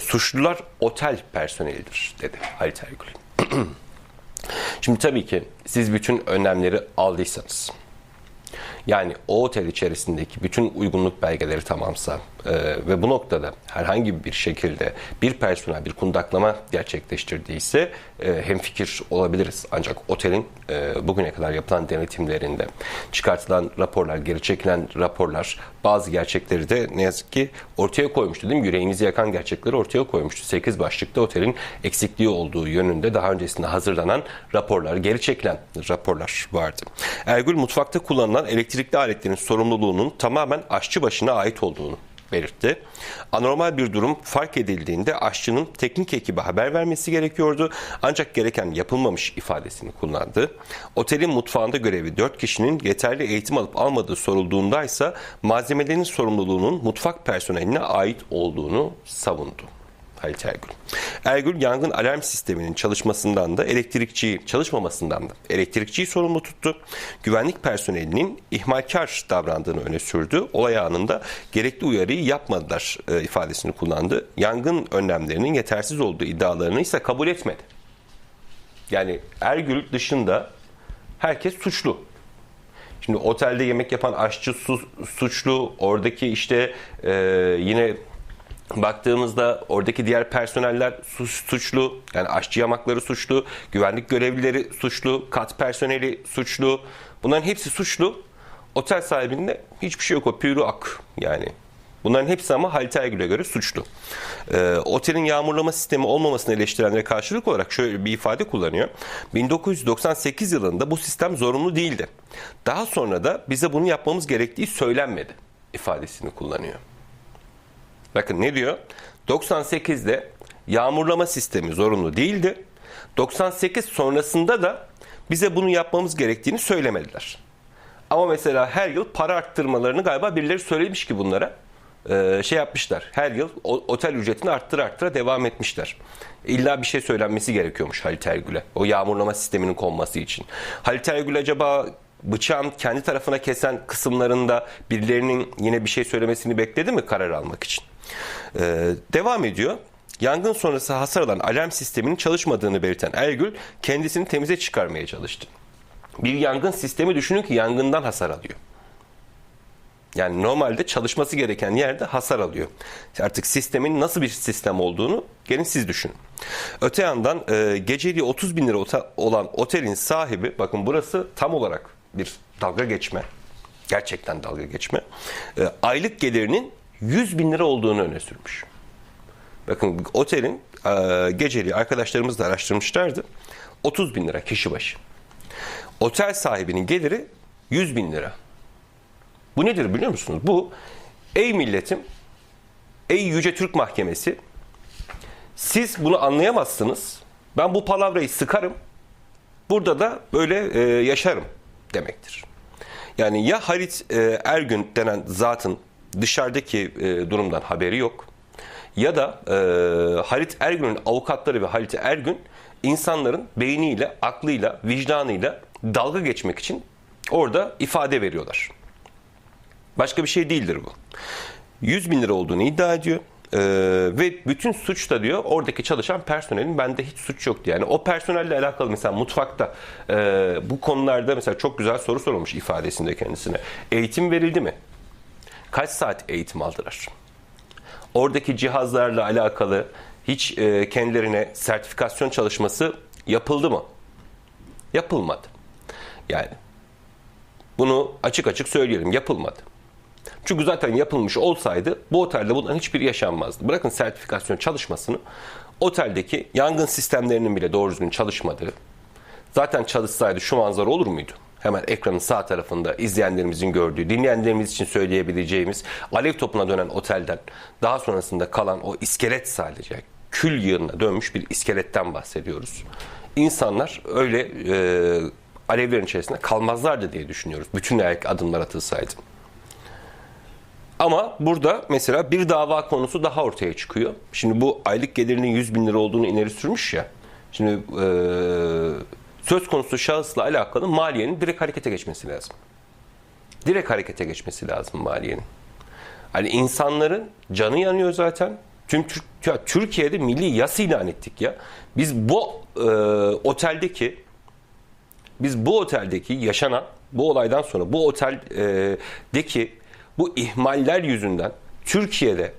Suçlular otel personelidir dedi Halit Ergül. Şimdi tabii ki siz bütün önlemleri aldıysanız, yani o otel içerisindeki bütün uygunluk belgeleri tamamsa ve bu noktada herhangi bir şekilde bir personel bir kundaklama gerçekleştirdiyse hemfikir olabiliriz. Ancak otelin bugüne kadar yapılan denetimlerinde çıkartılan raporlar, geri çekilen raporlar bazı gerçekleri de ne yazık ki ortaya koymuştu, değil mi? Yüreğimizi yakan gerçekleri ortaya koymuştu. 8 başlıkta otelin eksikliği olduğu yönünde daha öncesinde hazırlanan raporlar, geri çekilen raporlar vardı. Ergül mutfakta kullanılan elektrikli aletlerin sorumluluğunun tamamen aşçı başına ait olduğunu belirtti. Anormal bir durum fark edildiğinde aşçının teknik ekibe haber vermesi gerekiyordu. Ancak gereken yapılmamış ifadesini kullandı. Otelin mutfağında görevli 4 kişinin yeterli eğitim alıp almadığı sorulduğunda ise malzemelerin sorumluluğunun mutfak personeline ait olduğunu savundu Halit Ergül. Ergül yangın alarm sisteminin çalışmasından da çalışmamasından da elektrikçiyi sorumlu tuttu. Güvenlik personelinin ihmalkar davrandığını öne sürdü. Olay anında gerekli uyarıyı yapmadılar ifadesini kullandı. Yangın önlemlerinin yetersiz olduğu iddialarını ise kabul etmedi. Yani Ergül dışında herkes suçlu. Şimdi otelde yemek yapan aşçı suçlu, oradaki işte yine baktığımızda oradaki diğer personeller suçlu, yani aşçı yamakları suçlu, güvenlik görevlileri suçlu, kat personeli suçlu. Bunların hepsi suçlu. Otel sahibinde hiçbir şey yok, o pürü ak yani. Bunların hepsi ama Halit Ergül'e göre suçlu. Otelin yağmurlama sistemi olmamasını eleştirenlere karşılık olarak şöyle bir ifade kullanıyor. 1998 yılında bu sistem zorunlu değildi. Daha sonra da bize bunu yapmamız gerektiği söylenmedi ifadesini kullanıyor. Bakın ne diyor? 98'de yağmurlama sistemi zorunlu değildi. 98 sonrasında da bize bunu yapmamız gerektiğini söylemediler. Ama mesela her yıl para arttırmalarını galiba birileri söylemiş ki bunlara şey yapmışlar. Her yıl otel ücretini arttıra devam etmişler. İlla bir şey söylenmesi gerekiyormuş Halit Ergül'e. O yağmurlama sisteminin konması için. Halit Ergül acaba bıçağın kendi tarafına kesen kısımlarında birilerinin yine bir şey söylemesini bekledi mi karar almak için? Devam ediyor. Yangın sonrası hasar alan alarm sisteminin çalışmadığını belirten Ergül kendisini temize çıkarmaya çalıştı. Bir yangın sistemi düşünün ki yangından hasar alıyor. Yani normalde çalışması gereken yerde hasar alıyor. Artık sistemin nasıl bir sistem olduğunu gelin siz düşünün. Öte yandan geceliği 30 bin lira olan otelin sahibi, bakın burası tam olarak bir dalga geçme. Gerçekten dalga geçme. Aylık gelirinin 100 bin lira olduğunu öne sürmüş. Bakın otelin geceliği arkadaşlarımız da araştırmışlardı. 30 bin lira kişi başı. Otel sahibinin geliri 100 bin lira. Bu nedir biliyor musunuz? Bu, ey milletim, ey Yüce Türk Mahkemesi, siz bunu anlayamazsınız. Ben bu palavrayı sıkarım. Burada da böyle yaşarım demektir. Yani ya Halit Ergün denen zatın dışarıdaki durumdan haberi yok, ya da Halit Ergün'ün avukatları ve Halit Ergün insanların beyniyle, aklıyla, vicdanıyla dalga geçmek için orada ifade veriyorlar. Başka bir şey değildir bu. 100 bin lira olduğunu iddia ediyor. Ve bütün suç da diyor oradaki çalışan personelin, bende hiç suç yoktu. Yani o personelle alakalı mesela mutfakta bu konularda mesela çok güzel soru sorulmuş ifadesinde kendisine. Eğitim verildi mi? Kaç saat eğitim aldılar? Oradaki cihazlarla alakalı hiç kendilerine sertifikasyon çalışması yapıldı mı? Yapılmadı. Yani bunu açık açık söyleyelim, yapılmadı. Çünkü zaten yapılmış olsaydı bu otelde bunların hiçbiri yaşanmazdı. Bırakın sertifikasyon çalışmasını, oteldeki yangın sistemlerinin bile doğru düzgün çalışmadığı, zaten çalışsaydı şu manzara olur muydu? Hemen ekranın sağ tarafında izleyenlerimizin gördüğü, dinleyenlerimiz için söyleyebileceğimiz alev topuna dönen otelden daha sonrasında kalan o iskelet, sadece kül yığınına dönmüş bir iskeletten bahsediyoruz. İnsanlar öyle alevlerin içerisinde kalmazlardı diye düşünüyoruz. Bütün adımlar atılsaydı. Ama burada mesela bir dava konusu daha ortaya çıkıyor. Şimdi bu aylık gelirinin 100 bin lira olduğunu ileri sürmüş ya. Şimdi söz konusu şahısla alakalı maliyenin direkt harekete geçmesi lazım. Direkt harekete geçmesi lazım maliyenin. Hani insanların canı yanıyor zaten. Türkiye'de milli yas ilan ettik ya. Biz bu oteldeki yaşanan bu olaydan sonra bu oteldeki bu ihmaller yüzünden Türkiye'de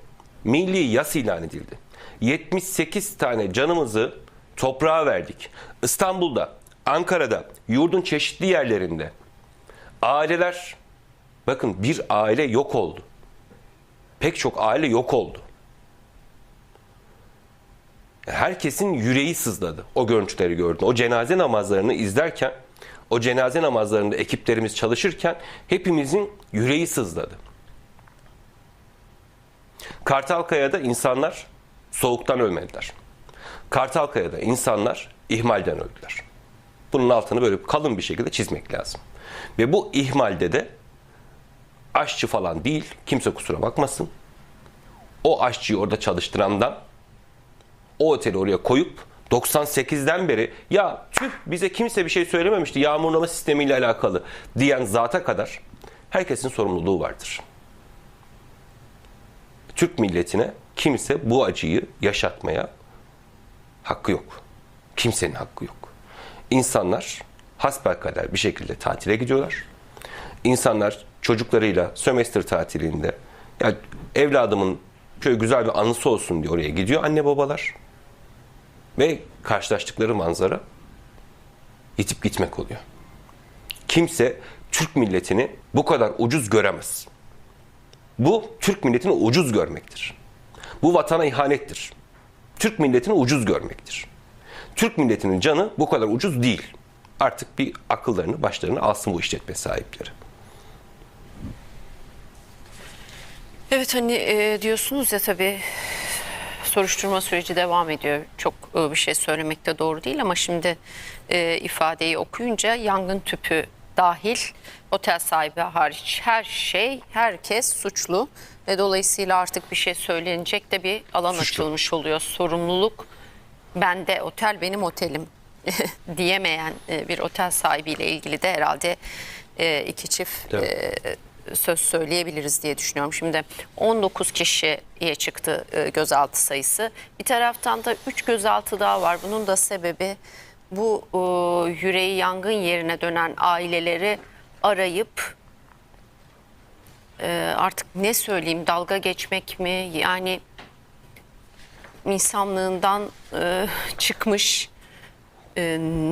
milli yas ilan edildi. 78 tane canımızı toprağa verdik. İstanbul'da, Ankara'da, yurdun çeşitli yerlerinde aileler, bakın bir aile yok oldu. Pek çok aile yok oldu. Herkesin yüreği sızladı o görüntüleri gördüm. O cenaze namazlarını izlerken, o cenaze namazlarında ekiplerimiz çalışırken hepimizin yüreği sızladı. Kartalkaya'da insanlar soğuktan ölmediler. Kartalkaya'da insanlar ihmalden öldüler. Bunun altını böyle kalın bir şekilde çizmek lazım. Ve bu ihmalde de aşçı falan değil, kimse kusura bakmasın. O aşçıyı orada çalıştırandan o oteli oraya koyup 98'den beri ya tüh bize kimse bir şey söylememişti yağmurlama sistemiyle alakalı diyen zata kadar herkesin sorumluluğu vardır. Türk milletine kimse bu acıyı yaşatmaya hakkı yok. Kimsenin hakkı yok. İnsanlar hasbelkader bir şekilde tatile gidiyorlar. İnsanlar çocuklarıyla sömestr tatilinde ya evladımın şöyle güzel bir anısı olsun diye oraya gidiyor anne babalar. Ve karşılaştıkları manzara yitip gitmek oluyor. Kimse Türk milletini bu kadar ucuz göremez. Bu Türk milletini ucuz görmektir. Bu vatana ihanettir. Türk milletini ucuz görmektir. Türk milletinin canı bu kadar ucuz değil. Artık bir akıllarını başlarına alsın bu işletme sahipleri. Evet diyorsunuz ya tabii soruşturma süreci devam ediyor. Çok bir şey söylemek de doğru değil ama şimdi ifadeyi okuyunca yangın tüpü dahil otel sahibi hariç herkes suçlu. Ve dolayısıyla artık bir şey söylenecek de bir alan açılmış oluyor. Sorumluluk bende, otel benim otelim diyemeyen bir otel sahibiyle ilgili de herhalde iki çift söz söyleyebiliriz diye düşünüyorum. Şimdi 19 kişiye çıktı gözaltı sayısı. Bir taraftan da 3 gözaltı daha var. Bunun da sebebi bu yüreği yangın yerine dönen aileleri arayıp artık ne söyleyeyim dalga geçmek mi? Yani insanlığından çıkmış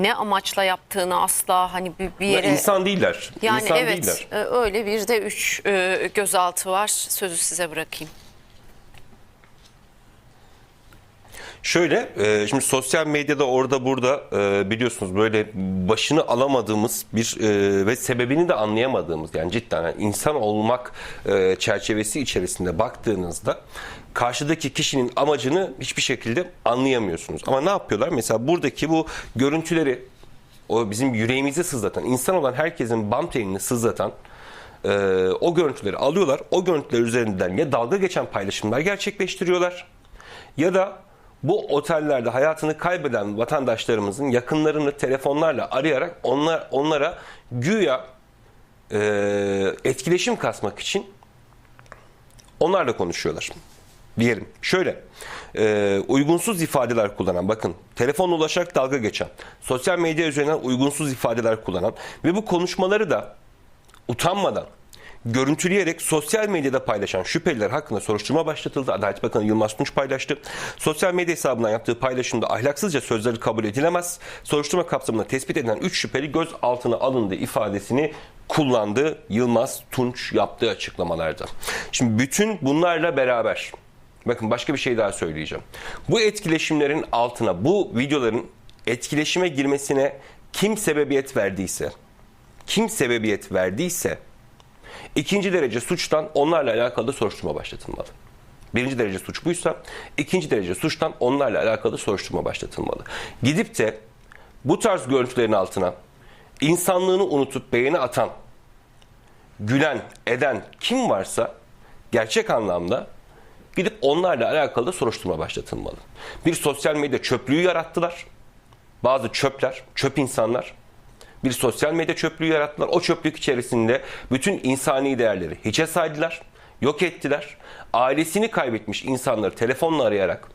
ne amaçla yaptığını asla hani bir yere... İnsan değiller. Yani İnsan evet değiller. Öyle bir de 3 gözaltı var. Sözü size bırakayım. Şöyle, şimdi sosyal medyada orada burada biliyorsunuz böyle başını alamadığımız bir ve sebebini de anlayamadığımız yani cidden yani insan olmak çerçevesi içerisinde baktığınızda karşıdaki kişinin amacını hiçbir şekilde anlayamıyorsunuz. Ama ne yapıyorlar? Mesela buradaki bu görüntüleri o bizim yüreğimizi sızlatan, insan olan herkesin bam telini sızlatan o görüntüleri alıyorlar. O görüntüler üzerinden ya dalga geçen paylaşımlar gerçekleştiriyorlar ya da bu otellerde hayatını kaybeden vatandaşlarımızın yakınlarını telefonlarla arayarak onlara güya etkileşim kasmak için onlarla konuşuyorlar. Diyelim şöyle uygunsuz ifadeler kullanan bakın telefonla ulaşarak dalga geçen sosyal medya üzerinden uygunsuz ifadeler kullanan ve bu konuşmaları da utanmadan görüntüleyerek sosyal medyada paylaşan şüpheliler hakkında soruşturma başlatıldı. Adalet Bakanı Yılmaz Tunç paylaştı. Sosyal medya hesabından yaptığı paylaşımda ahlaksızca sözleri kabul edilemez. Soruşturma kapsamında tespit edilen 3 şüpheli gözaltına alındı ifadesini kullandı Yılmaz Tunç yaptığı açıklamalarda. Şimdi bütün bunlarla beraber bakın başka bir şey daha söyleyeceğim. Bu etkileşimlerin altına bu videoların etkileşime girmesine kim sebebiyet verdiyse İkinci derece suçtan onlarla alakalı soruşturma başlatılmalı. Birinci derece suç buysa ikinci derece suçtan onlarla alakalı soruşturma başlatılmalı. Gidip de bu tarz görüntülerin altına insanlığını unutup beğeni atan, gülen, eden kim varsa gerçek anlamda gidip onlarla alakalı soruşturma başlatılmalı. Bir sosyal medya çöplüğü yarattılar. Bazı çöp insanlar bir sosyal medya çöplüğü yarattılar. O çöplük içerisinde bütün insani değerleri hiçe saydılar. yok ettiler. Ailesini kaybetmiş insanları telefonla arayarak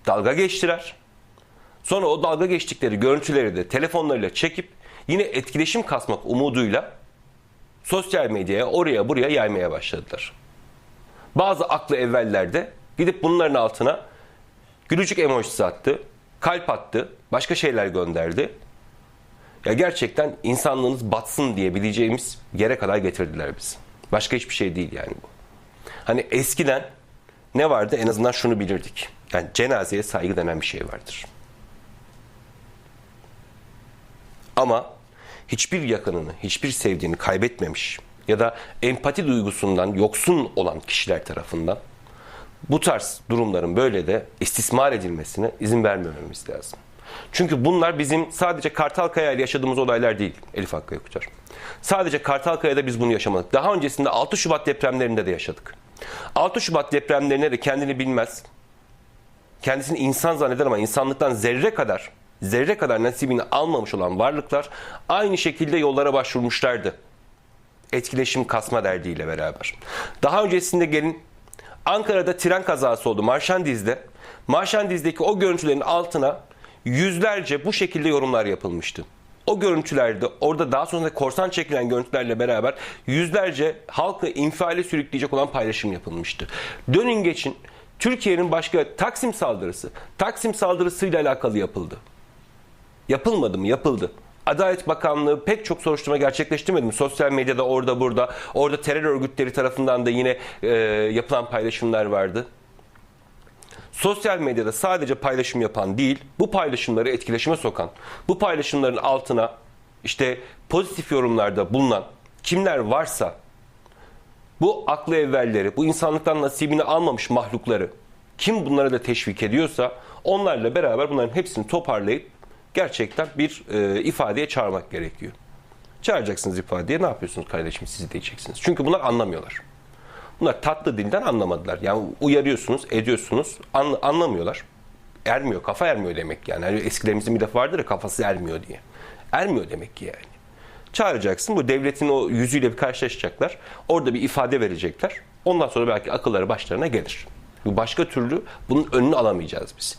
dalga geçtiler. Sonra o dalga geçtikleri görüntüleri de telefonlarıyla çekip yine etkileşim kasmak umuduyla sosyal medyaya oraya buraya yaymaya başladılar. Bazı aklı evveller de gidip bunların altına gülücük emojisi attı, kalp attı, başka şeyler gönderdi. Ya gerçekten insanlığımız batsın diyebileceğimiz yere kadar getirdiler bizi. Başka hiçbir şey değil yani bu. Hani eskiden ne vardı? En azından şunu bilirdik. Yani cenazeye saygı denen bir şey vardır. Ama hiçbir yakınını, hiçbir sevdiğini kaybetmemiş ya da empati duygusundan yoksun olan kişiler tarafından bu tarz durumların böyle de istismar edilmesine izin vermememiz lazım. Çünkü bunlar bizim sadece Kartalkaya ile yaşadığımız olaylar değil Elif Hakkı Yokuşar. Sadece Kartalkaya'da biz bunu yaşamadık. Daha öncesinde 6 Şubat depremlerinde de yaşadık. 6 Şubat depremlerine de kendini bilmez, kendisini insan zanneder ama insanlıktan zerre kadar nasibini almamış olan varlıklar aynı şekilde yollara başvurmuşlardı. Etkileşim kasma derdiyle beraber. Daha öncesinde gelin Ankara'da tren kazası oldu Marşandiz'de. Marşandiz'deki o görüntülerin altına yüzlerce bu şekilde yorumlar yapılmıştı. O görüntülerde orada daha sonra korsan çekilen görüntülerle beraber yüzlerce halkı infiale sürükleyecek olan paylaşım yapılmıştı. Dönün geçin Türkiye'nin başka Taksim saldırısıyla alakalı yapıldı. Yapılmadı mı? Yapıldı. Adalet Bakanlığı pek çok soruşturma gerçekleştirmedi mi? Sosyal medyada orada terör örgütleri tarafından da yine yapılan paylaşımlar vardı. Sosyal medyada sadece paylaşım yapan değil, bu paylaşımları etkileşime sokan, bu paylaşımların altına işte pozitif yorumlarda bulunan kimler varsa bu aklı evvelleri, bu insanlıktan nasibini almamış mahlukları kim bunlara da teşvik ediyorsa onlarla beraber bunların hepsini toparlayıp gerçekten bir ifadeye çağırmak gerekiyor. Çağıracaksınız ifadeye, ne yapıyorsunuz kardeşim siz diyeceksiniz. Çünkü bunlar anlamıyorlar. Bunlar tatlı dilden anlamadılar. Yani uyarıyorsunuz, ediyorsunuz, anlamıyorlar. Ermiyor, kafa ermiyor demek yani. Hani eskilerimizin bir lafı vardır ya, kafası ermiyor diye. Ermiyor demek ki yani. Çağıracaksın, bu devletin o yüzüyle bir karşılaşacaklar. Orada bir ifade verecekler. Ondan sonra belki akılları başlarına gelir. Başka türlü bunun önünü alamayacağız biz.